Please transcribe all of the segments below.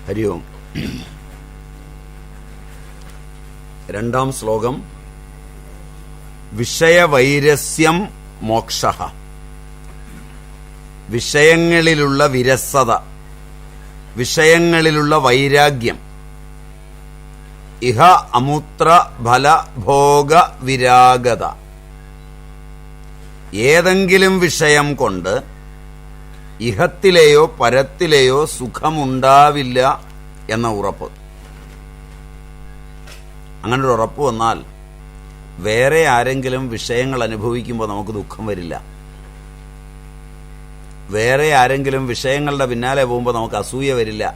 ഹരി ഓം. രണ്ടാം ശ്ലോകം. വിഷയവൈരസ്യം മോക്ഷഃ. വിഷയങ്ങളിലുള്ള വിരസത, വിഷയങ്ങളിലുള്ള വൈരാഗ്യം. ഇഹ അമൂത്ര ഫല ഭോഗ വിരാഗത. ഏതെങ്കിലും വിഷയം കൊണ്ട് ഇഹത്തിലെയോ പരത്തിലെയോ സുഖമുണ്ടാവില്ല എന്ന ഉറപ്പ്. അങ്ങനൊരു ഉറപ്പ് വന്നാൽ വേറെ ആരെങ്കിലും വിഷയങ്ങൾ അനുഭവിക്കുമ്പോൾ നമുക്ക് ദുഃഖം വരില്ല. വേറെ ആരെങ്കിലും വിഷയങ്ങളുടെ പിന്നാലെ പോകുമ്പോൾ നമുക്ക് അസൂയ വരില്ല.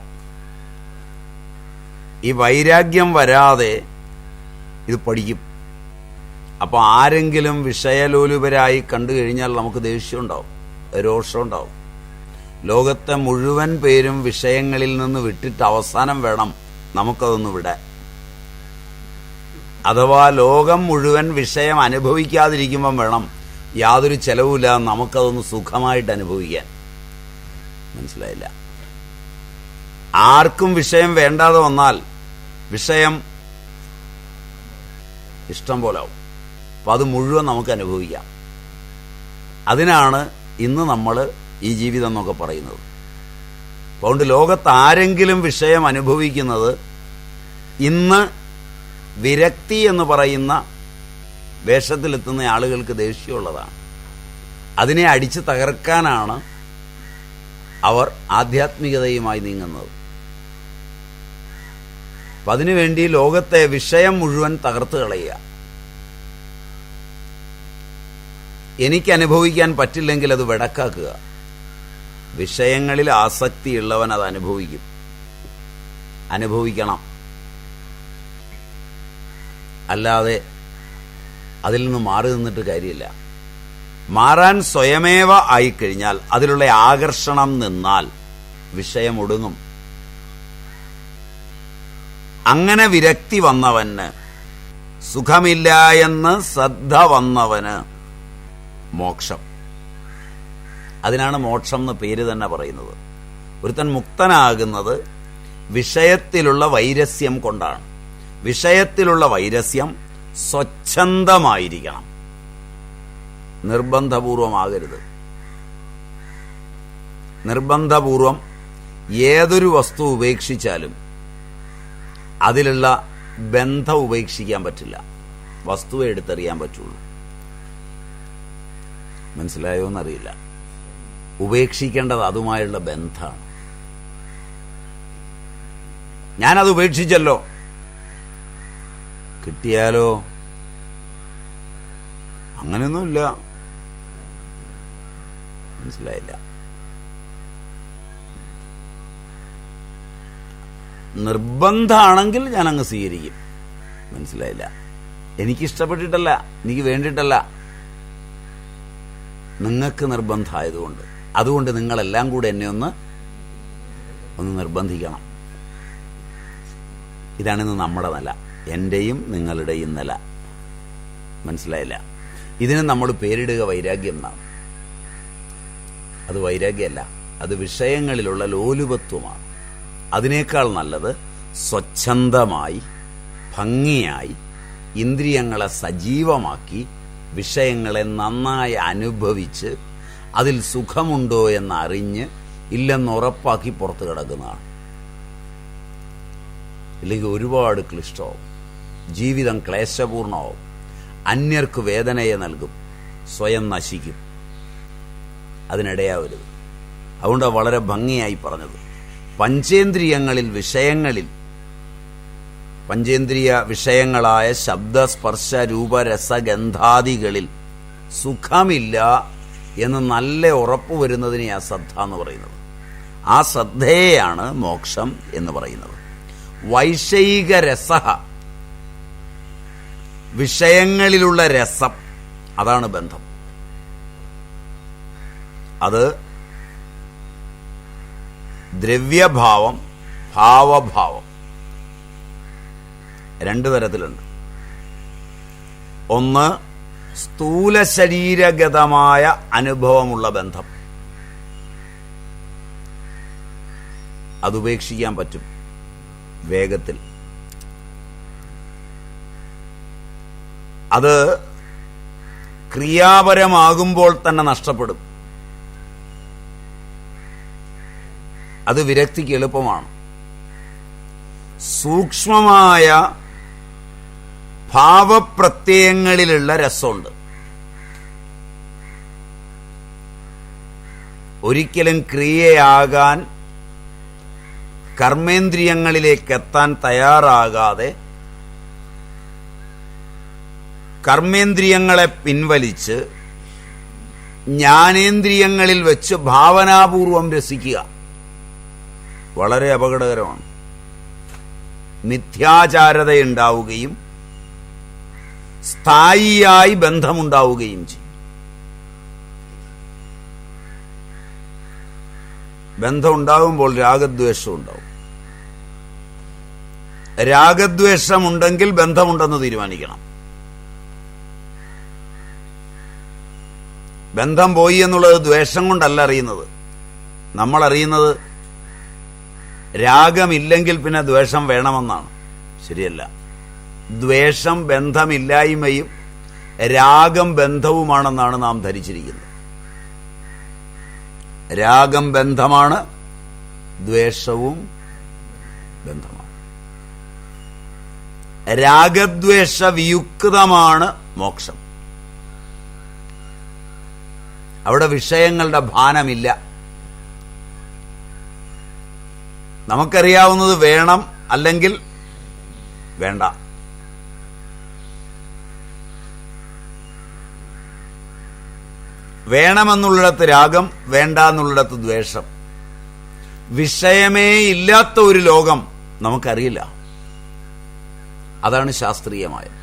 ഈ വൈരാഗ്യം വരാതെ ഇത് പഠിക്കും. അപ്പോൾ ആരെങ്കിലും വിഷയലോലുപരായി കണ്ടു കഴിഞ്ഞാൽ നമുക്ക് ദേഷ്യമുണ്ടാവും, രോഷമുണ്ടാവും. ലോകത്തെ മുഴുവൻ പേരും വിഷയങ്ങളിൽ നിന്ന് വിട്ടിട്ട് അവസാനം വേണം നമുക്കതൊന്ന് വിടാൻ. അഥവാ ലോകം മുഴുവൻ വിഷയം അനുഭവിക്കാതിരിക്കുമ്പം വേണം യാതൊരു ചെലവുമില്ല നമുക്കതൊന്ന് സുഖമായിട്ട് അനുഭവിക്കാൻ. മനസ്സിലായില്ല? ആർക്കും വിഷയം വേണ്ടാതെ വന്നാൽ വിഷയം ഇഷ്ടം പോലാവും. അപ്പം അത് മുഴുവൻ നമുക്ക് അനുഭവിക്കാം. അതിനാണ് ഇന്ന് നമ്മൾ ഈ ജീവിതം എന്നൊക്കെ പറയുന്നത്. അതുകൊണ്ട് ലോകത്ത് ആരെങ്കിലും വിഷയം അനുഭവിക്കുന്നത് ഇന്ന് വിരക്തി എന്ന് പറയുന്ന വേഷത്തിലെത്തുന്ന ആളുകൾക്ക് ദേഷ്യമുള്ളതാണ്. അതിനെ അടിച്ച് തകർക്കാനാണ് അവർ ആധ്യാത്മികതയുമായി നീങ്ങുന്നത്. അപ്പം അതിനുവേണ്ടി ലോകത്തെ വിഷയം മുഴുവൻ തകർത്ത് കളയുക. എനിക്ക് അനുഭവിക്കാൻ പറ്റില്ലെങ്കിൽ അത് വെടക്കാക്കുക. വിഷയങ്ങളിൽ ആസക്തിയുള്ളവൻ അത് അനുഭവിക്കും, അനുഭവിക്കണം. അല്ലാതെ അതിൽ നിന്ന് മാറി നിന്നിട്ട് കാര്യമില്ല. മാറാൻ സ്വയമേവ ആയിക്കഴിഞ്ഞാൽ, അതിലുള്ള ആകർഷണം നിന്നാൽ വിഷയം ഒടുങ്ങും. അങ്ങനെ വിരക്തി വന്നവന്, സുഖമില്ല എന്ന് ശ്രദ്ധ വന്നവന് മോക്ഷം. അതിനാണ് മോക്ഷം എന്ന് പേര് തന്നെ പറയുന്നത്. ഒരുത്തൻ മുക്തനാകുന്നത് വിഷയത്തിലുള്ള വൈരസ്യം കൊണ്ടാണ്. വിഷയത്തിലുള്ള വൈരസ്യം സ്വച്ഛന്തമായിരിക്കണം, നിർബന്ധപൂർവമാകരുത്. നിർബന്ധപൂർവം ഏതൊരു വസ്തു ഉപേക്ഷിച്ചാലും അതിലുള്ള ബന്ധം ഉപേക്ഷിക്കാൻ പറ്റില്ല. വസ്തുവെ എടുത്തെറിയാൻ പറ്റുള്ളൂ. മനസ്സിലായോ എന്നറിയില്ല. ഉപേക്ഷിക്കേണ്ടത് അതുമായുള്ള ബന്ധമാണ്. ഞാനത് ഉപേക്ഷിച്ചല്ലോ, കിട്ടിയാലോ? അങ്ങനെയൊന്നുമില്ല. മനസ്സിലായില്ല? നിർബന്ധമാണെങ്കിൽ ഞാനങ്ങ് സ്വീകരിക്കും. മനസ്സിലായില്ല? എനിക്കിഷ്ടപ്പെട്ടിട്ടല്ല, എനിക്ക് വേണ്ടിയിട്ടല്ല, നിങ്ങൾക്ക് നിർബന്ധമായതുകൊണ്ട്. അതുകൊണ്ട് നിങ്ങളെല്ലാം കൂടെ എന്നെ ഒന്ന് നിർബന്ധിക്കണം. ഇതാണിന്ന് നമ്മുടെ നില, എൻ്റെയും നിങ്ങളുടെയും നില. മനസ്സിലായില്ല? ഇതിന് നമ്മൾ പേരിടുക വൈരാഗ്യം എന്നാണ്. അത് വൈരാഗ്യമല്ല, അത് വിഷയങ്ങളിലുള്ള ലോലുപത്വമാണ്. അതിനേക്കാൾ നല്ലത് സ്വച്ഛന്തമായി, ഭംഗിയായി, ഇന്ദ്രിയങ്ങളെ സജീവമാക്കി, വിഷയങ്ങളെ നന്നായി അനുഭവിച്ച് അതിൽ സുഖമുണ്ടോ എന്നറിഞ്ഞ് ഇല്ലെന്നുറപ്പാക്കി പുറത്ത് കിടക്കുന്നതാണ്. ഇല്ലെങ്കിൽ ഒരുപാട് ക്ലിഷ്ടമാവും, ജീവിതം ക്ലേശപൂർണമാവും, അന്യർക്ക് വേദനയെ നൽകും, സ്വയം നശിക്കും. അതിനിടയാവരുത്. അതുകൊണ്ടാണ് വളരെ ഭംഗിയായി പറഞ്ഞത്. പഞ്ചേന്ദ്രിയങ്ങളിൽ, വിഷയങ്ങളിൽ, പഞ്ചേന്ദ്രിയ വിഷയങ്ങളായ ശബ്ദ, സ്പർശ, രൂപ, രസഗന്ധാദികളിൽ സുഖമില്ല എന്ന് നല്ല ഉറപ്പ് വരുന്നതിനെയാണ് ശ്രദ്ധ എന്ന് പറയുന്നത്. ആ ശ്രദ്ധയെയാണ് മോക്ഷം എന്ന് പറയുന്നത്. വൈഷയിക രസഃ, വിഷയങ്ങളിലുള്ള രസം, അതാണ് ബന്ധം. അത് ദ്രവ്യഭാവം, ഭാവഭാവം, രണ്ടു തരത്തിലുണ്ട്. ഒന്ന് സ്ഥൂല ശരീരഗതമായ അനുഭവമുള്ള ബന്ധം, അതുപേക്ഷിക്കാൻ പറ്റും. വേഗത്തിൽ. അത് ക്രിയാപരമാകുമ്പോൾ തന്നെ നഷ്ടപ്പെടും. അത് വിരക്തിക്ക് എളുപ്പമാണ്. സൂക്ഷ്മമായ ഭാവപ്രത്യയങ്ങളിലുള്ള രസമുണ്ട്. ഒരിക്കലും ക്രിയയാകാൻ കർമ്മേന്ദ്രിയങ്ങളിലേക്ക് എത്താൻ തയ്യാറാകാതെ കർമ്മേന്ദ്രിയങ്ങളെ പിൻവലിച്ച് ജ്ഞാനേന്ദ്രിയങ്ങളിൽ വെച്ച് ഭാവനാപൂർവം രസിക്കുക വളരെ അപകടകരമാണ്. മിഥ്യാചാരതയുണ്ടാവുകയും സ്ഥായിയായി ബന്ധമുണ്ടാവുകയും ചെയ്യും. ബന്ധമുണ്ടാകുമ്പോൾ രാഗദ്വേഷം ഉണ്ടാവും. രാഗദ്വേഷമുണ്ടെങ്കിൽ ബന്ധമുണ്ടെന്ന് തീരുമാനിക്കണം. ബന്ധം പോയി എന്നുള്ളത് ദ്വേഷം കൊണ്ടല്ല അറിയുന്നത്. നമ്മൾ അറിയുന്നത് രാഗമില്ലെങ്കിൽ പിന്നെ ദ്വേഷം വേണമെന്നാണ്. ശരിയല്ല. ദ്വേഷം ബന്ധമില്ലായ്മയും രാഗം ബന്ധവുമാണെന്നാണ് നാം ധരിച്ചിരിക്കുന്നത്. രാഗം ബന്ധമാണ്, ദ്വേഷവും ബന്ധമാണ്. രാഗദ്വേഷ വിയുക്തമാണ് മോക്ഷം. അവിടെ വിഷയങ്ങളുടെ ഭാനമില്ല. നമുക്കറിയാവുന്നത് വേണം, അല്ലെങ്കിൽ വേണ്ട. വേണമെന്നുള്ളിടത്ത് രാഗം, വേണ്ട എന്നുള്ളിടത്ത് ദ്വേഷം. വിഷയമേ ഇല്ലാത്ത ഒരു ലോകം നമുക്കറിയില്ല. അതാണ് ശാസ്ത്രീയമായത്.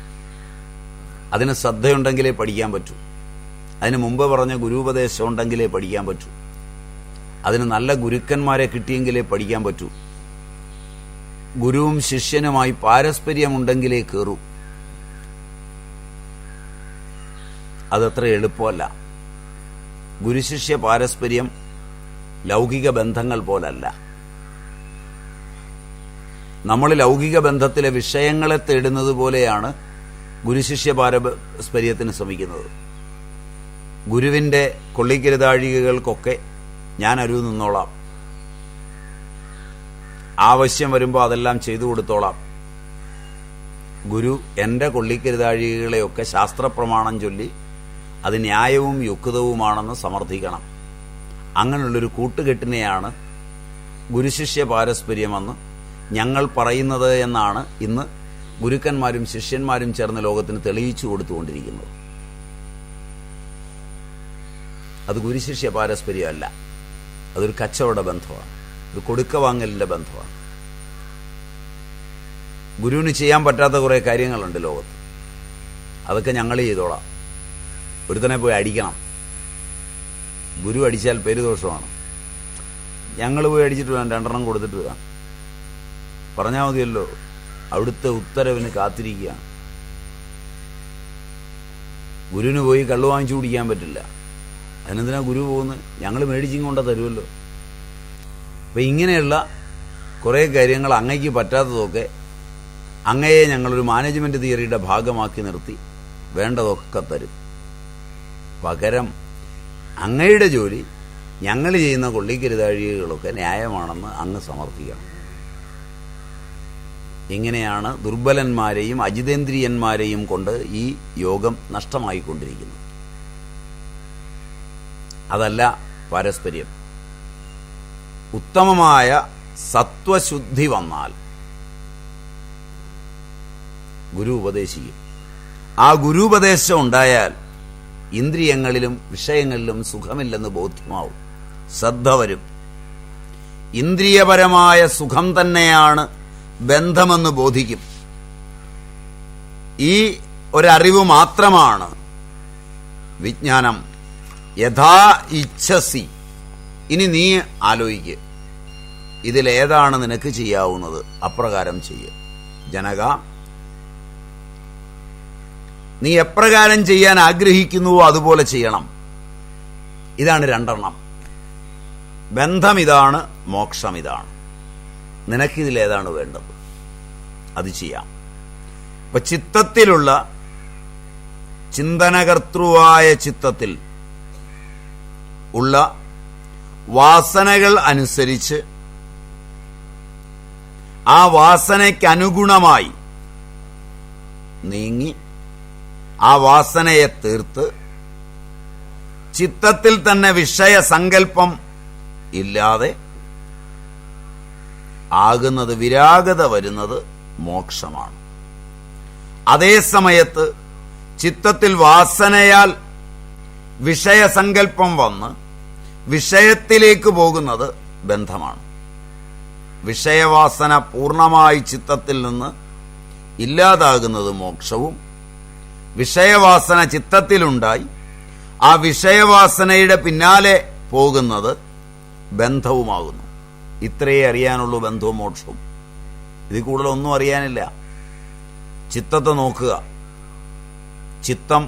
അതിന് ശ്രദ്ധയുണ്ടെങ്കിലേ പഠിക്കാൻ പറ്റൂ. അതിന് മുമ്പ് പറഞ്ഞ ഗുരുപദേശം ഉണ്ടെങ്കിലേ പഠിക്കാൻ പറ്റൂ. അതിന് നല്ല ഗുരുക്കന്മാരെ കിട്ടിയെങ്കിലേ പഠിക്കാൻ പറ്റൂ. ഗുരുവും ശിഷ്യനുമായി പാരസ്പര്യമുണ്ടെങ്കിലേ കയറൂ. അതത്ര എളുപ്പമല്ല. ഗുരുശിഷ്യ പാരസ്പര്യം ലൗകിക ബന്ധങ്ങൾ പോലല്ല. നമ്മൾ ലൗകിക ബന്ധത്തിലെ വിഷയങ്ങളെ തേടുന്നത് പോലെയാണ് ഗുരുശിഷ്യ പാരസ്പര്യത്തിന് ശ്രമിക്കുന്നത്. ഗുരുവിന്റെ കൊള്ളിക്കരുതാഴികകൾക്കൊക്കെ ഞാൻ അരുവ് നിന്നോളാം, ആവശ്യം വരുമ്പോൾ അതെല്ലാം ചെയ്തു കൊടുത്തോളാം. ഗുരു എന്റെ കൊള്ളിക്കരുതാഴികകളെയൊക്കെ ശാസ്ത്രപ്രമാണം ചൊല്ലി അത് ന്യായവും യുക്തവുമാണെന്ന് സമർത്ഥിക്കണം. അങ്ങനെയുള്ളൊരു കൂട്ടുകെട്ടിനെയാണ് ഗുരുശിഷ്യ പാരസ്പര്യമെന്ന് ഞങ്ങൾ പറയുന്നത് എന്നാണ് ഇന്ന് ഗുരുക്കന്മാരും ശിഷ്യന്മാരും ചേർന്ന് ലോകത്തിന് തെളിയിച്ചു കൊടുത്തുകൊണ്ടിരിക്കുന്നത്. അത് ഗുരുശിഷ്യ പാരസ്പര്യമല്ല. അതൊരു കച്ചവട ബന്ധമാണ്, ഒരു കൊടുക്കവാങ്ങലിന്റെ ബന്ധമാണ്. ഗുരുവിന് ചെയ്യാൻ പറ്റാത്ത കുറേ കാര്യങ്ങളുണ്ട് ലോകത്ത്. അതൊക്കെ ഞങ്ങൾ ചെയ്തോളാം. ഒരുത്തനെ പോയി അടിക്കണം. ഗുരു അടിച്ചാൽ പേരുദോഷമാണ്. ഞങ്ങൾ പോയി അടിച്ചിട്ട് വേണം, 2 കൊടുത്തിട്ട് വരാം. പറഞ്ഞാൽ മതിയല്ലോ. അവിടുത്തെ ഉത്തരവിന് കാത്തിരിക്കുക. ഗുരുവിന് പോയി കള്ളു വാങ്ങിച്ചു കുടിക്കാൻ പറ്റില്ല. അതിനെന്തിനാ ഗുരു പോകുന്നത്? ഞങ്ങൾ മേടിച്ചും കൊണ്ട തരുമല്ലോ. അപ്പം ഇങ്ങനെയുള്ള കുറേ കാര്യങ്ങൾ അങ്ങയ്ക്ക് പറ്റാത്തതൊക്കെ അങ്ങയെ ഞങ്ങളൊരു മാനേജ്മെന്റ് തിയറിയുടെ ഭാഗമാക്കി നിർത്തി വേണ്ടതൊക്കെ തരും. പകരം അങ്ങയുടെ ജോലി ഞങ്ങൾ ചെയ്യുന്ന കൊള്ളിക്കരുതാഴികകളൊക്കെ ന്യായമാണെന്ന് അങ്ങ് സമർത്ഥിക്കണം. ഇങ്ങനെയാണ് ദുർബലന്മാരെയും അജിതേന്ദ്രിയന്മാരെയും കൊണ്ട് ഈ യോഗം നഷ്ടമായിക്കൊണ്ടിരിക്കുന്നത്. അതല്ല പാരസ്പര്യം. ഉത്തമമായ സത്വശുദ്ധി വന്നാൽ ഗുരു ഉപദേശിക്കും. ആ ഗുരുപദേശം ഉണ്ടായാൽ ഇന്ദ്രിയങ്ങളിലും വിഷയങ്ങളിലും സുഖമില്ലെന്ന് ബോധ്യമാവും. ശ്രദ്ധ വരും. ഇന്ദ്രിയപരമായ സുഖം തന്നെയാണ് ബന്ധമെന്ന് ബോധിക്കും. ഈ ഒരറിവ് മാത്രമാണ് വിജ്ഞാനം. യഥാ ഇച്ഛസി. ഇനി നീ ആലോചിക്ക്, ഇതിലേതാണ് നിനക്ക് ചെയ്യാവുന്നത്, അപ്രകാരം ചെയ്യ്. ജനക, നീ എപ്രകാരം ചെയ്യാൻ ആഗ്രഹിക്കുന്നുവോ അതുപോലെ ചെയ്യണം. ഇതാണ് 2. ബന്ധം ഇതാണ്, മോക്ഷം ഇതാണ്. നിനക്കിതിലേതാണ് വേണ്ടത്? അത് ചെയ്യാം. അപ്പൊ ചിത്തത്തിലുള്ള ചിന്തനകർത്തൃവായ ചിത്തത്തിൽ ഉള്ള വാസനകൾ അനുസരിച്ച് ആ വാസനയ്ക്കനുഗുണമായി നീങ്ങി ആ വാസനയെ തീർത്ത് ചിത്തത്തിൽ തന്നെ വിഷയസങ്കല്പം ഇല്ലാതെ ആകുന്നത്, വിരാഗത വരുന്നത് മോക്ഷമാണ്. അതേ സമയത്ത് ചിത്തത്തിൽ വാസനയാൽ വിഷയസങ്കല്പം വന്ന് വിഷയത്തിലേക്ക് പോകുന്നത് ബന്ധമാണ്. വിഷയവാസന പൂർണ്ണമായി ചിത്തത്തിൽ നിന്ന് ഇല്ലാതാകുന്നത് മോക്ഷവും, വിഷയവാസന ചിത്തത്തിലുണ്ടായി ആ വിഷയവാസനയുടെ പിന്നാലെ പോകുന്നത് ബന്ധവുമാകുന്നു. ഇത്രയേ അറിയാനുള്ളൂ ബന്ധവും മോക്ഷവും. ഇതിൽ കൂടുതലൊന്നും അറിയാനില്ല. ചിത്തത്തെ നോക്കുക. ചിത്തം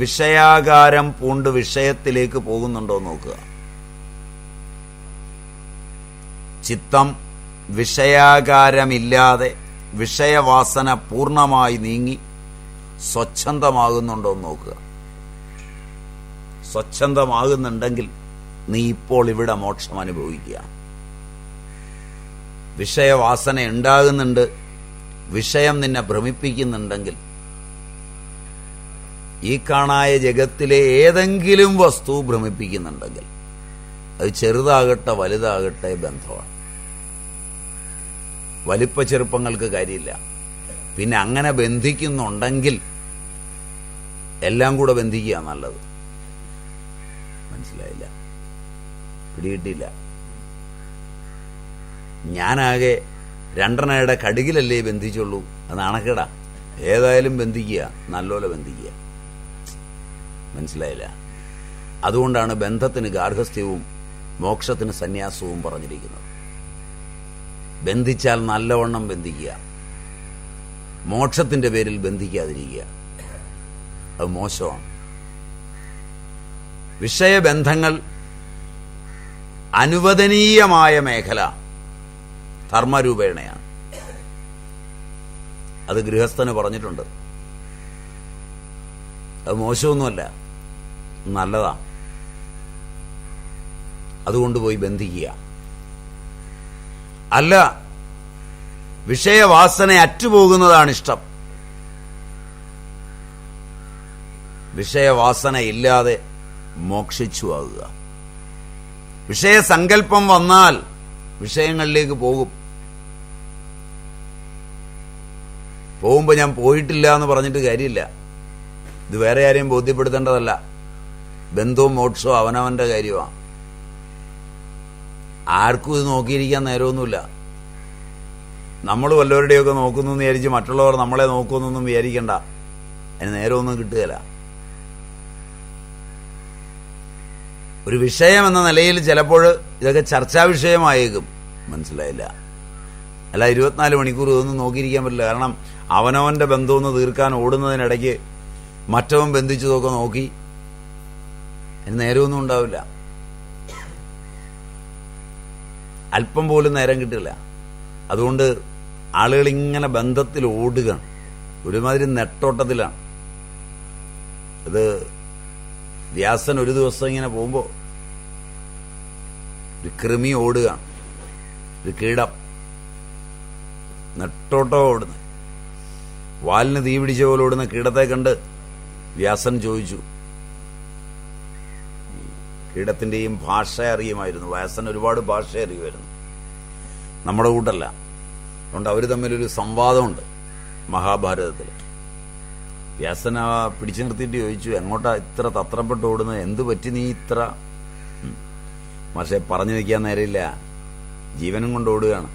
വിഷയാകാരം പൂണ്ട് വിഷയത്തിലേക്ക് പോകുന്നുണ്ടോ നോക്കുക. ചിത്തം വിഷയാകാരമില്ലാതെ വിഷയവാസന പൂർണ്ണമായി നീങ്ങി സ്വച്ഛന്തമാകുന്നുണ്ടോ നോക്കുക. സ്വച്ഛന്തമാകുന്നുണ്ടെങ്കിൽ നീ ഇപ്പോൾ ഇവിടെ മോക്ഷം അനുഭവിക്കുക. വിഷയവാസന ഉണ്ടാകുന്നുണ്ട്, വിഷയം നിന്നെ ഭ്രമിപ്പിക്കുന്നുണ്ടെങ്കിൽ ഈ കാണായ ജഗത്തിലെ ഏതെങ്കിലും വസ്തു ഭ്രമിപ്പിക്കുന്നുണ്ടെങ്കിൽ അത് ചെറുതാകട്ടെ വലുതാകട്ടെ ബന്ധമാണ്. വലിപ്പ ചെറുപ്പങ്ങൾക്ക് കാര്യമില്ല. പിന്നെ അങ്ങനെ ബന്ധിക്കുന്നുണ്ടെങ്കിൽ എല്ലാം കൂടെ ബന്ധിക്കുക നല്ലത്. മനസ്സിലായില്ല? പിടികിട്ടില്ല? ഞാനാകെ രണ്ടെണ്ണയുടെ കടുകിലല്ലേ ബന്ധിച്ചുള്ളൂ. അത് നാണക്കേടാ. ഏതായാലും ബന്ധിക്കുക, നല്ലോലെ ബന്ധിക്കുക. മനസ്സിലായില്ല? അതുകൊണ്ടാണ് ബന്ധത്തിന് ഗാർഹസ്ഥ്യവും മോക്ഷത്തിന് സന്യാസവും പറഞ്ഞിരിക്കുന്നത്. ബന്ധിച്ചാൽ നല്ലവണ്ണം ബന്ധിക്കുക, മോക്ഷത്തിന്റെ പേരിൽ ബന്ധിക്കാതിരിക്കുക. അത് മോശമാണ്. വിഷയബന്ധങ്ങൾ അനുവദനീയമായ മേഖല ധർമ്മരൂപേണയാണ്. അത് ഗൃഹസ്ഥന് പറഞ്ഞിട്ടുണ്ട്. അത് മോശമൊന്നുമല്ല, നല്ലതാ. അതുകൊണ്ട് പോയി ബന്ധിക്കുക. അല്ല, വിഷയവാസന അറ്റുപോകുന്നതാണ് ഇഷ്ടം. വിഷയവാസന ഇല്ലാതെ മോക്ഷിച്ചു ആകുക. വിഷയസങ്കല്പം വന്നാൽ വിഷയങ്ങളിലേക്ക് പോകും. പോകുമ്പോൾ ഞാൻ പോയിട്ടില്ല എന്ന് പറഞ്ഞിട്ട് കാര്യമില്ല. ഇത് വേറെ ആരെയും ബോധ്യപ്പെടുത്തേണ്ടതല്ല. ബന്ധവും മോക്ഷവും അവനവന്റെ കാര്യമാണ്. ആർക്കും ഇത് നോക്കിയിരിക്കാൻ നേരമൊന്നുമില്ല. നമ്മൾ വല്ലവരുടെയൊക്കെ നോക്കുന്നു എന്ന് വിചാരിച്ച് മറ്റുള്ളവർ നമ്മളെ നോക്കുമെന്നൊന്നും വിചാരിക്കണ്ട. അതിന് നേരമൊന്നും കിട്ടുകയില്ല. ഒരു വിഷയം എന്ന നിലയിൽ ചിലപ്പോൾ ഇതൊക്കെ ചർച്ചാ വിഷയമായേക്കും. മനസ്സിലായില്ല? അല്ല, 24 മണിക്കൂർ ഇതൊന്നും നോക്കിയിരിക്കാൻ പറ്റില്ല. കാരണം അവനവന്റെ ബന്ധമൊന്ന് തീർക്കാൻ ഓടുന്നതിനിടയ്ക്ക് മറ്റവൻ ബന്ധിച്ചതൊക്കെ നോക്കി അതിന് നേരമൊന്നും ഉണ്ടാവില്ല. അല്പം പോലും നേരം കിട്ടില്ല. അതുകൊണ്ട് ആളുകൾ ഇങ്ങനെ ബന്ധത്തിൽ ഓടുകയാണ്, ഒരുമാതിരി നെട്ടോട്ടത്തിലാണ്. അത് വ്യാസൻ ഒരു ദിവസം ഇങ്ങനെ പോകുമ്പോൾ ഒരു കൃമി ഓടുകയാണ്, ഒരു കീടം നെട്ടോട്ടോ ഓടുന്നത്. വാലിന് തീ പിടിച്ച പോലെ ഓടുന്ന കീടത്തെ കണ്ട് വ്യാസൻ ചോദിച്ചു. കീടത്തിന്റെയും ഭാഷ അറിയുമായിരുന്നു. വ്യാസൻ ഒരുപാട് ഭാഷ അറിയുമായിരുന്നു, നമ്മുടെ കൂട്ടല്ല. അതുകൊണ്ട് അവർ തമ്മിലൊരു സംവാദമുണ്ട് മഹാഭാരതത്തിൽ. വ്യാസൻ പിടിച്ചു നിർത്തിയിട്ട് ചോദിച്ചു, എങ്ങോട്ടാ ഇത്ര തത്രപ്പെട്ട് ഓടുന്നത്? എന്തു പറ്റി നീ ഇത്ര? പക്ഷെ പറഞ്ഞു വയ്ക്കാൻ നേരമില്ല, ജീവനും കൊണ്ട് ഓടുകയാണ്.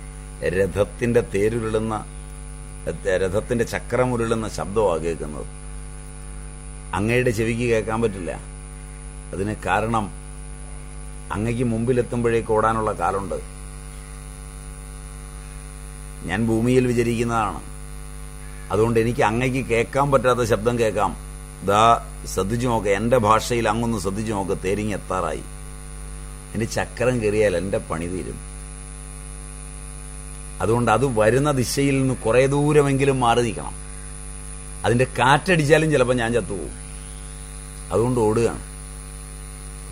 രഥത്തിന്റെ തേരുരുളുന്ന, രഥത്തിന്റെ ചക്രമുരുളുന്ന ശബ്ദമാണ് കേൾക്കുന്നത്. അങ്ങയുടെ ചെവിക്ക് കേൾക്കാൻ പറ്റില്ല. അതിന് കാരണം അങ്ങയ്ക്ക് മുമ്പിലെത്തുമ്പോഴേക്ക് ഓടാനുള്ള കാലുണ്ട്. ഞാൻ ഭൂമിയിൽ വിചരിക്കുന്നതാണ്. അതുകൊണ്ട് എനിക്ക് അങ്ങയ്ക്ക് കേൾക്കാൻ പറ്റാത്ത ശബ്ദം കേൾക്കാം. ദാ ശ്രദ്ധിച്ചു നോക്ക, എന്റെ ഭാഷയിൽ അങ്ങൊന്ന് ശ്രദ്ധിച്ചു നോക്ക, തേരിങ് എത്താറായി. എന്റെ ചക്രം കയറിയാൽ എന്റെ പണി തീരും. അതുകൊണ്ട് അത് വരുന്ന ദിശയിൽ നിന്ന് കുറേ ദൂരമെങ്കിലും മാറി നിൽക്കണം. അതിന്റെ കാറ്റടിച്ചാലും ചിലപ്പോൾ ഞാൻ ചത്തുപോകും. അതുകൊണ്ട് ഓടുകയാണ്.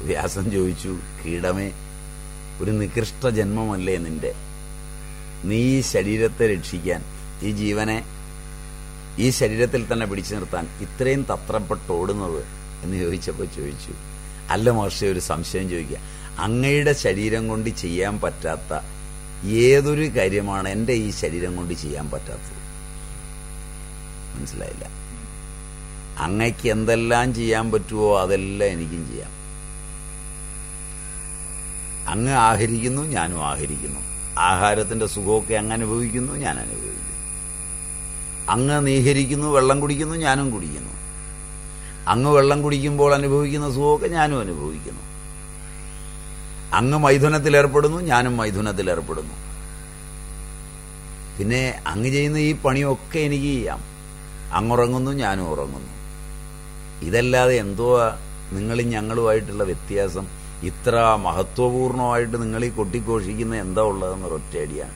വ്യാസൻ ചോദിച്ചു, കീടമേ, ഒരു നികൃഷ്ട ജന്മമല്ലേ നിന്റെ? നീ ഈ ശരീരത്തെ രക്ഷിക്കാൻ, ഈ ജീവനെ ഈ ശരീരത്തിൽ തന്നെ പിടിച്ചു നിർത്താൻ ഇത്രയും തത്രപ്പെട്ട് ഓടുന്നത് എന്ന് ചോദിച്ചപ്പോൾ ചോദിച്ചു, അല്ല മഹർഷി, ഒരു സംശയം ചോദിക്കുക. അങ്ങയുടെ ശരീരം കൊണ്ട് ചെയ്യാൻ പറ്റാത്ത ഏതൊരു കാര്യമാണ് എൻ്റെ ഈ ശരീരം കൊണ്ട് ചെയ്യാൻ പറ്റാത്തത്? മനസ്സിലായില്ല. അങ്ങയ്ക്ക് എന്തെല്ലാം ചെയ്യാൻ പറ്റുമോ അതെല്ലാം എനിക്കും ചെയ്യാം. അങ്ങ് ആഹരിക്കുന്നു, ഞാനും ആഹരിക്കുന്നു. ആഹാരത്തിന്റെ സുഖമൊക്കെ അങ്ങ് അനുഭവിക്കുന്നു, ഞാൻ അനുഭവിക്കുന്നു. അങ്ങ് നീഹരിക്കുന്നു, വെള്ളം കുടിക്കുന്നു, ഞാനും കുടിക്കുന്നു. അങ്ങ് വെള്ളം കുടിക്കുമ്പോൾ അനുഭവിക്കുന്ന സുഖമൊക്കെ ഞാനും അനുഭവിക്കുന്നു. അങ്ങ് മൈഥുനത്തിലേർപ്പെടുന്നു, ഞാനും മൈഥുനത്തിലേർപ്പെടുന്നു. പിന്നെ അങ്ങ് ചെയ്യുന്ന ഈ പണിയൊക്കെ എനിക്ക് ചെയ്യാം. അങ്ങുറങ്ങുന്നു, ഞാനും ഉറങ്ങുന്നു. ഇതല്ലാതെ എന്തോ നിങ്ങളും ഞങ്ങളുമായിട്ടുള്ള വ്യത്യാസം? ഇത്ര മഹത്വപൂർണമായിട്ട് നിങ്ങൾ ഈ കൊട്ടിഘോഷിക്കുന്ന എന്താ ഉള്ളതെന്ന് ഒറ്റയടിയാണ്.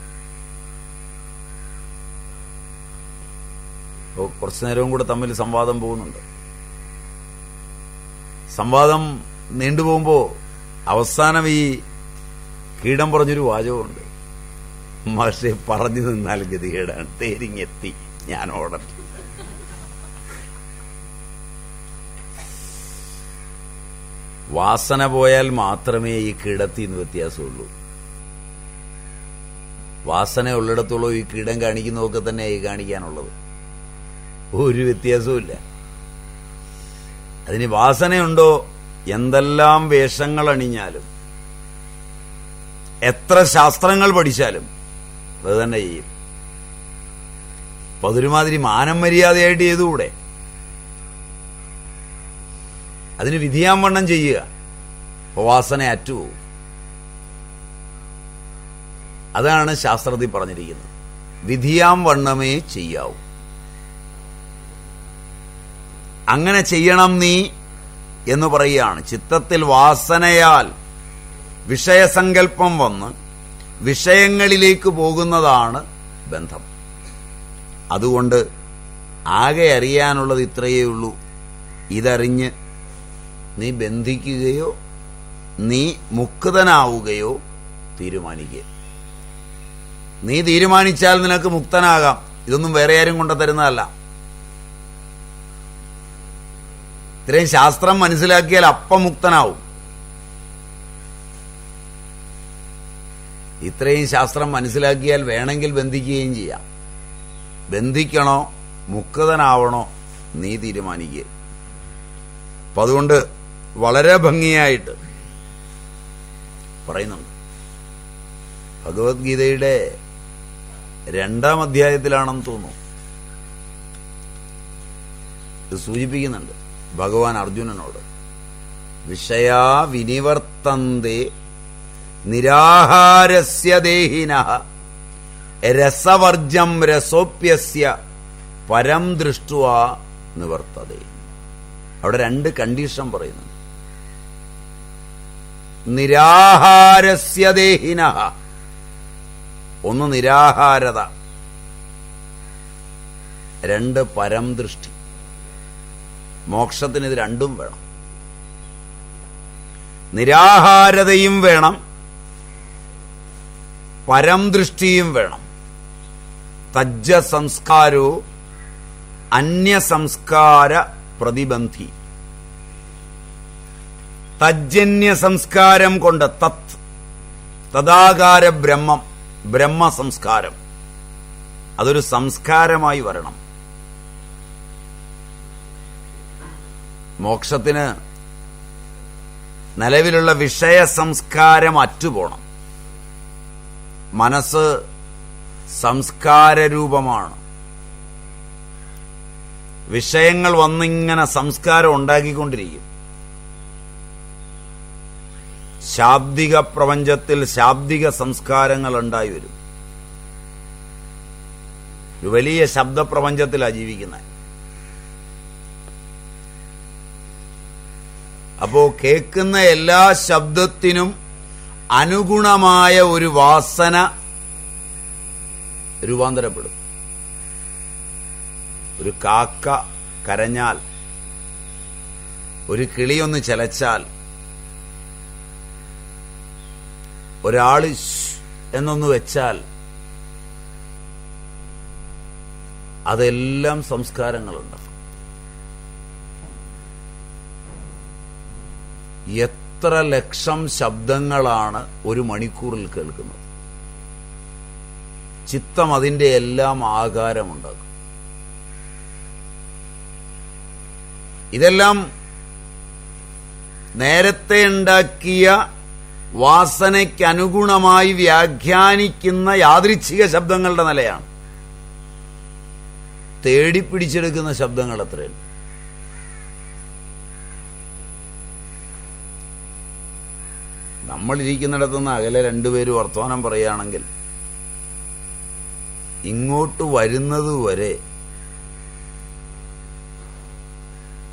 അപ്പോൾ കുറച്ചു നേരവും കൂടെ തമ്മിൽ സംവാദം പോകുന്നുണ്ട്. സംവാദം നീണ്ടുപോകുമ്പോൾ അവസാനം ഈ കീടം പറഞ്ഞൊരു വാചകമുണ്ട്, മഹർഷി പറഞ്ഞു നിന്നാൽ ഗതികേടാണ്, തേരിങ്ങെത്തി ഞാൻ ഓടട്ടെ. വാസന പോയാൽ മാത്രമേ ഈ കീടത്തിൽ നിന്ന് വ്യത്യാസമുള്ളൂ. വാസന ഉള്ളിടത്തോളം ഈ കീടം കാണിക്കുന്നതൊക്കെ തന്നെ ഈ കാണിക്കാനുള്ളത്. ഒരു വ്യത്യാസവുമില്ല. അതിന് വാസനയുണ്ടോ, എന്തെല്ലാം വേഷങ്ങൾ അണിഞ്ഞാലും എത്ര ശാസ്ത്രങ്ങൾ പഠിച്ചാലും അത് തന്നെ ചെയ്യും. അപ്പൊ അതൊരുമാതിരി മാനം മര്യാദയായിട്ട് ചെയ്തുകൂടെ? അതിന് വിധിയാവണ്ണം ചെയ്യുക. വാസന അറ്റുപോകും. അതാണ് ശാസ്ത്രത്തിൽ പറഞ്ഞിരിക്കുന്നത്. വിധിയാം വണ്ണമേ ചെയ്യാവൂ. അങ്ങനെ ചെയ്യണം നീ എന്ന് പറയുകയാണ്. ചിത്തത്തിൽ വാസനയാൽ വിഷയസങ്കല്പം വന്ന് വിഷയങ്ങളിലേക്ക് പോകുന്നതാണ് ബന്ധം. അതുകൊണ്ട് ആകെ അറിയാനുള്ളത് ഇത്രയേ ഉള്ളൂ. ഇതറിഞ്ഞ് നീ ബന്ധിക്കുകയോ നീ മുക്തനാവുകയോ തീരുമാനിക്കുക. നീ തീരുമാനിച്ചാൽ നിനക്ക് മുക്തനാകാം. ഇതൊന്നും വേറെ ആരും കൊണ്ടു തരുന്നതല്ല. ഇത്രയും ശാസ്ത്രം മനസ്സിലാക്കിയാൽ അപ്പം മുക്തനാവും. ഇത്രയും ശാസ്ത്രം മനസ്സിലാക്കിയാൽ വേണമെങ്കിൽ ബന്ധിക്കുകയും ചെയ്യാം. ബന്ധിക്കണോ മുക്തനാവണോ നീ തീരുമാനിക്കുക. അപ്പൊ അതുകൊണ്ട് വളരെ ഭംഗിയായിട്ട് പറയുന്നുണ്ട്. ഭഗവത്ഗീതയുടെ 2-ാം അധ്യായത്തിലാണെന്ന് തോന്നുന്നു ഇത് സൂചിപ്പിക്കുന്നുണ്ട് ഭഗവാൻ അർജുനനോട്. വിഷയാ വിനിവർത്തന്തേ നിരാഹാരസ്യ ദേഹിനഃ രസവർജം രസോപ്യസ്യ പരം ദൃഷ്ട്വാ നിവർത്തതേ. അവിടെ 2 കണ്ടീഷൻ പറയുന്നു. നിരാഹാരസ്യ ദേഹിനഃ, ഒന്ന് നിരാഹാരത, 2 പരം ദൃഷ്ടി. മോക്ഷത്തിന് ഇത് രണ്ടും വേണം. നിരാഹാരതയും വേണം, പരം ദൃഷ്ടിയും വേണം. തജ്ജ സംസ്കാരോ അന്യസംസ്കാര പ്രതിബന്ധി. തജ്ജന്യ സംസ്കാരം കൊണ്ട് തത് തദാകാര ബ്രഹ്മം, ബ്രഹ്മസംസ്കാരം, അതൊരു സംസ്കാരമായി വരണം. മോക്ഷത്തിന് നിലവിലുള്ള വിഷയ സംസ്കാരം അറ്റുപോണം. മനസ്സ് സംസ്കാരരൂപമാണ്. വിഷയങ്ങൾ വന്നിങ്ങനെ സംസ്കാരം ഉണ്ടാക്കിക്കൊണ്ടിരിക്കും. ശാബ്ദിക പ്രപഞ്ചത്തിൽ ശാബ്ദിക സംസ്കാരങ്ങൾ ഉണ്ടായി വരും. ഒരു വലിയ ശബ്ദപ്രപഞ്ചത്തിലാണ് ജീവിക്കുന്നത്. അപ്പോ കേൾക്കുന്ന എല്ലാ ശബ്ദത്തിനും അനുഗുണമായ ഒരു വാസന രൂപാന്തരപ്പെടും. ഒരു കാക്ക കരഞ്ഞാൽ, ഒരു കിളിയൊന്ന് ചിലച്ചാൽ, ഒരാൾ എന്നൊന്ന് വെച്ചാൽ, അതെല്ലാം സംസ്കാരങ്ങളുണ്ട്. എത്ര ലക്ഷം ശബ്ദങ്ങളാണ് ഒരു മണിക്കൂറിൽ കേൾക്കുന്നത്. ചിത്തം അതിന്റെ എല്ലാം ആകാരമുണ്ടാക്കും. ഇതെല്ലാം നേരത്തെ ഉണ്ടാക്കിയ വാസനയ്ക്കനുഗുണമായി വ്യാഖ്യാനിക്കുന്ന യാദൃച്ഛിക ശബ്ദങ്ങളുടെ നിലയാണ്. തേടിപ്പിടിച്ചെടുക്കുന്ന ശബ്ദങ്ങൾ എത്രയുണ്ട്. നമ്മളിരിക്കുന്നിടത്തുനിന്ന് അകലെ രണ്ടുപേരും വർത്തമാനം പറയുകയാണെങ്കിൽ ഇങ്ങോട്ട് വരുന്നതുവരെ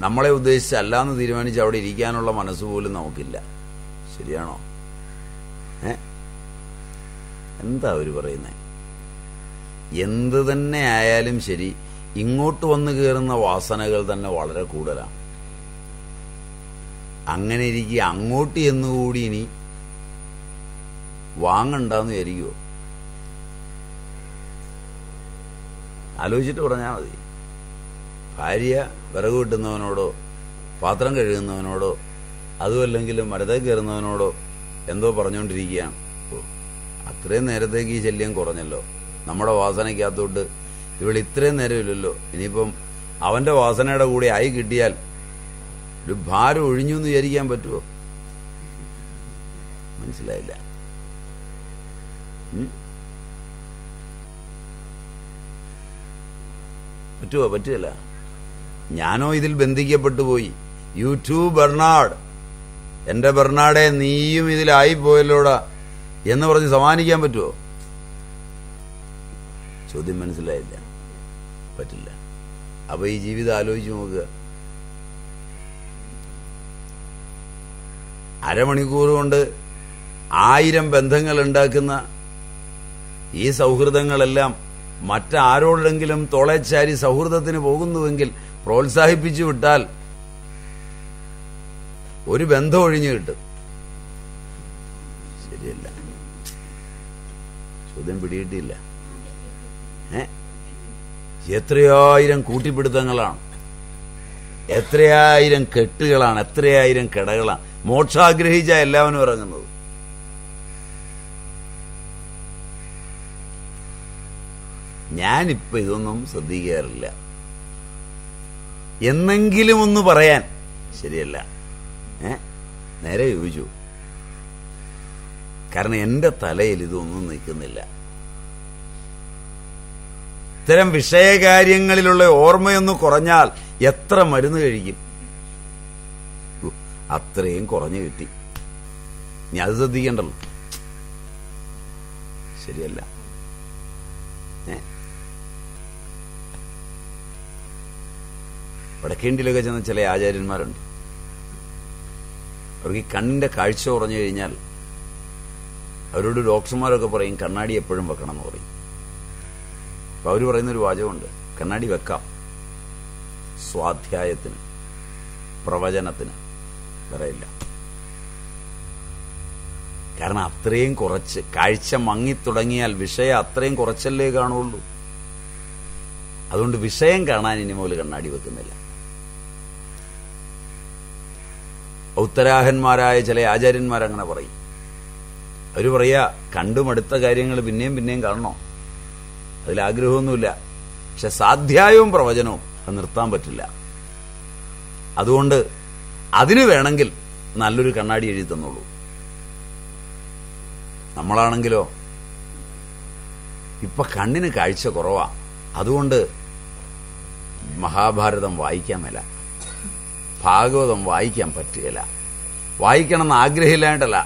നമ്മളെ ഉദ്ദേശിച്ചല്ലാന്ന് തീരുമാനിച്ച് അവിടെ ഇരിക്കാനുള്ള മനസ്സുപോലും നമുക്കില്ല. ശരിയാണോ? എന്താ അവര് പറയുന്നത്? എന്ത് തന്നെ ആയാലും ശരി, ഇങ്ങോട്ട് വന്നു കയറുന്ന വാസനകൾ തന്നെ വളരെ കൂടുതലാണ്. അങ്ങനെ ഇരിക്കുക അങ്ങോട്ട് എന്നുകൂടി ഇനി വാങ്ങണ്ടെന്ന് വിചാരിക്കുമോ? ആലോചിച്ചിട്ട് പറഞ്ഞാൽ മതി. ഭാര്യ വിറക് കിട്ടുന്നവനോടോ പാത്രം കഴുകുന്നവനോടോ അതുമല്ലെങ്കിൽ മരത്തെ കയറുന്നവനോടോ എന്തോ പറഞ്ഞുകൊണ്ടിരിക്കുകയാണ്. അത്രയും നേരത്തേക്ക് ഈ ശല്യം കുറഞ്ഞല്ലോ, നമ്മുടെ വാസനയ്ക്കകത്തോട്ട് ഇവൾ ഇത്രയും നേരമില്ലല്ലോ, ഇനിയിപ്പം അവന്റെ വാസനയുടെ കൂടെ ആയി കിട്ടിയാൽ ഒരു ഭാരം ഒഴിഞ്ഞു എന്ന് വിചാരിക്കാൻ പറ്റുമോ? മനസ്സിലായില്ല. പറ്റുമോ? പറ്റുകയില്ല. ഞാനോ ഇതിൽ ബന്ധിക്കപ്പെട്ടു പോയി. യൂട്യൂബ് ബെർണാഡ്, എന്റെ ബെർണാഡെ നീയും ഇതിലായി പോയല്ലോടാ എന്ന് പറഞ്ഞ് സമാനിക്കാൻ പറ്റുമോ? ചോദ്യം മനസ്സിലായില്ല. പറ്റില്ല. അപ്പൊ ഈ ജീവിതം ആലോചിച്ച് നോക്കുക. അരമണിക്കൂർ കൊണ്ട് 1000 ബന്ധങ്ങൾ ഉണ്ടാക്കുന്ന ഈ സൗഹൃദങ്ങളെല്ലാം മറ്റാരോടെങ്കിലും തോളേച്ചാരി സൗഹൃദത്തിന് പോകുന്നുവെങ്കിൽ പ്രോത്സാഹിപ്പിച്ചു വിട്ടാൽ ഒരു ബന്ധം ഒഴിഞ്ഞു കിട്ടും. ശരിയല്ല. ചോദ്യം പിടികിട്ടിയില്ല. എത്രയായിരം കൂട്ടിപ്പിടുത്തങ്ങളാണ്, എത്രയായിരം കെട്ടുകളാണ്, എത്രയായിരം കിടകളാണ് മോക്ഷാഗ്രഹിച്ച എല്ലാവരും ഇറങ്ങുന്നത്. ഞാനിപ്പോ ഇതൊന്നും ശ്രദ്ധിക്കാറില്ല. എന്നെങ്കിലും ഒന്ന് പറയാൻ. ശരിയല്ല. നേരെ ചോദിച്ചു. കാരണം എന്റെ തലയിൽ ഇതൊന്നും നിൽക്കുന്നില്ല. ഇത്തരം വിഷയകാര്യങ്ങളിലുള്ള ഓർമ്മയൊന്ന് കുറഞ്ഞാൽ എത്ര മരുന്ന് കഴിക്കും? അത്രയും കുറഞ്ഞു കിട്ടി. നീ അത് ശ്രദ്ധിക്കണ്ടല്ലോ. ശരിയല്ല. വടക്കേണ്ടിയിലൊക്കെ ചെന്ന ചില ആചാര്യന്മാരുണ്ട്. അവർക്ക് ഈ കണ്ണിന്റെ കാഴ്ച കുറഞ്ഞു കഴിഞ്ഞാൽ അവരോട് ഡോക്ടർമാരൊക്കെ പറയും കണ്ണാടി എപ്പോഴും വെക്കണം എന്ന് പറയും. അപ്പൊ അവര് പറയുന്നൊരു വാചകമുണ്ട്, കണ്ണാടി വെക്കാം സ്വാധ്യായത്തിന്, പ്രവചനത്തിന്, വേറെയില്ല. കാരണം അത്രയും കുറച്ച് കാഴ്ച മങ്ങിത്തുടങ്ങിയാൽ വിഷയം അത്രയും കുറച്ചല്ലേ കാണുള്ളൂ. അതുകൊണ്ട് വിഷയം കാണാൻ ഇനി മുതൽ കണ്ണാടി വെക്കുന്നില്ല. ഉത്തരാഹന്മാരായ ചില ആചാര്യന്മാരങ്ങനെ പറയും. അവര് പറയാ കണ്ടുമടുത്ത കാര്യങ്ങൾ പിന്നെയും പിന്നെയും കാണണോ? അതിലാഗ്രഹമൊന്നുമില്ല. പക്ഷെ സാധ്യായവും പ്രവചനവും അത് നിർത്താൻ പറ്റില്ല. അതുകൊണ്ട് അതിന് വേണമെങ്കിൽ നല്ലൊരു കണ്ണാടി എഴുതി തന്നോളൂ. നമ്മളാണെങ്കിലോ ഇപ്പൊ കണ്ണിന് കാഴ്ച കുറവാ. അതുകൊണ്ട് മഹാഭാരതം വായിക്കാൻ മേല, ഭാഗവതം വായിക്കാൻ പറ്റുകയില്ല. വായിക്കണമെന്ന് ആഗ്രഹമില്ലാണ്ടല്ല,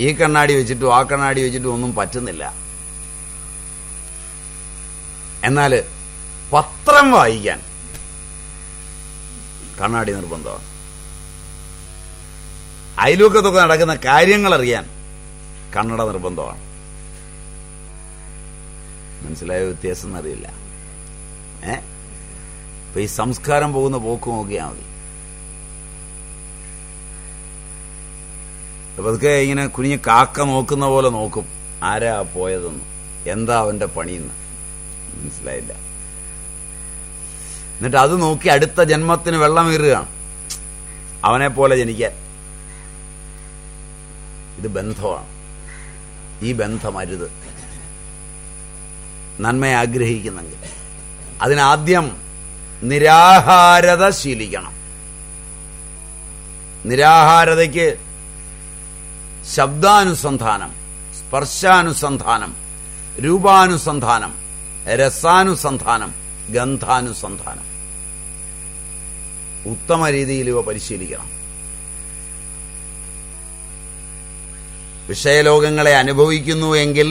ഈ കണ്ണാടി വെച്ചിട്ടും ആ കണ്ണാടി വെച്ചിട്ടും ഒന്നും പറ്റുന്നില്ല. എന്നാല് പത്രം വായിക്കാൻ കണ്ണാടി നിർബന്ധമാണ്. അയൽവക്കത്തൊക്കെ നടക്കുന്ന കാര്യങ്ങൾ അറിയാൻ കണ്ണട നിർബന്ധമാണ്. മനസ്സിലായ വ്യത്യാസം എന്നറിയില്ല. ഇപ്പൊ ഈ സംസ്കാരം പോകുന്ന പോക്ക് നോക്കിയാൽ മതി. അപ്പൊ അതൊക്കെ ഇങ്ങനെ കുഞ്ഞ് കാക്ക നോക്കുന്ന പോലെ നോക്കും, ആരാ പോയതെന്ന്, എന്താ അവന്റെ പണിയെന്ന്. മനസ്സിലായില്ല. എന്നിട്ട് അത് നോക്കി അടുത്ത ജന്മത്തിന് വെള്ളമേറുകയാണ്, അവനെ പോലെ ജനിക്കാൻ. ഇത് ബന്ധമാണ്. ഈ ബന്ധം അരുത്. നന്മയെ ആഗ്രഹിക്കുന്നെങ്കിൽ അതിനാദ്യം നിരാഹാരത ശീലിക്കണം. നിരാഹാരതയ്ക്ക് ശബ്ദാനുസന്ധാനം, സ്പർശാനുസന്ധാനം, രൂപാനുസന്ധാനം, രസാനുസന്ധാനം, ഗന്ധാനുസന്ധാനം ഉത്തമ രീതിയിൽ ഇവ പരിശീലിക്കണം. വിഷയലോകങ്ങളെ അനുഭവിക്കുന്നു എങ്കിൽ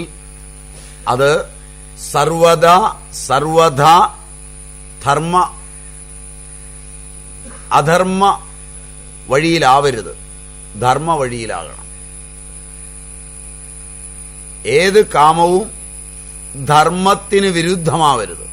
അത് സർവദാ ധർമ്മ അധർമ്മ വഴിയിലാവരുത്, ധർമ്മ വഴിയിലാകണം. ഏത് കാമവും ധർമ്മത്തിന് വിരുദ്ധമാവരുത്.